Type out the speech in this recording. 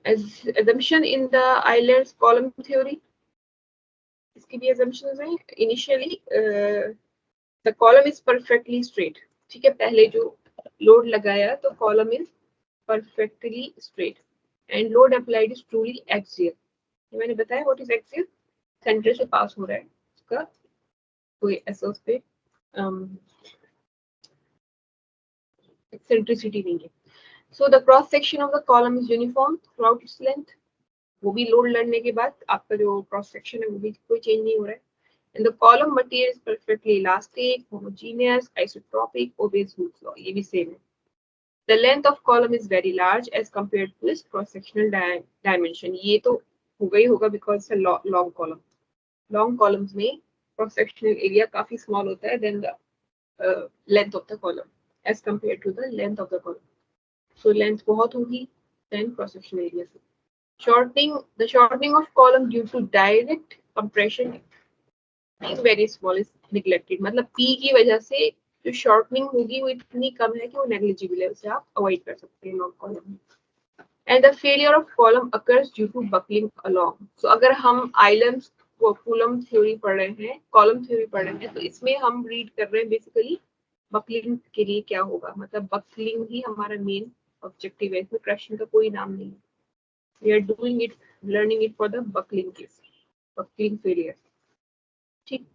as assumption in the Euler's column theory, इसकी भी assumptions हैं. Initially the column is perfectly straight. ठीक है, पहले जो load लगाया तो column is perfectly straight and load applied is truly axial. ये मैंने बताया what is axial, सेंटर से पास हो रहा है, उसका कोई ऐसा उस पे eccentricity नहीं है. So the cross section of the column is uniform throughout its length. वो भी लोड लड़ने के बाद आपका जो क्रॉस सेक्शन है वो भी कोई चेंज नहीं हो रहा है. And the column material is perfectly elastic, homogeneous, isotropic, obeys Hooke's law. ये भी सेम है. The length of column is very large as compared to its cross-sectional dimension. ये तो होगा ही होगा because it's a long column. Long columns में cross-sectional area काफी small होता है than the length of the column as compared to the length of the column. So length बहुत होगी than cross-sectional area से. The shortening of column due to direct compression is very small, is neglected. मतलब P की वजह से जो shortening होगी वो इतनी कम है कि वो negligible है, उसे आप avoid कर सकते हैं long column में. And the failure of column occurs due to buckling along. So अगर हम Euler's column theory पढ़ रहे हैं, column theory पढ़ रहे हैं, तो इसमें हम read कर रहे हैं basically buckling के लिए क्या होगा. मतलब buckling ही हमारा main objective है, इसमें question का कोई नाम नहीं है. We are doing it, learning it for the buckling case, buckling failure. ठीक.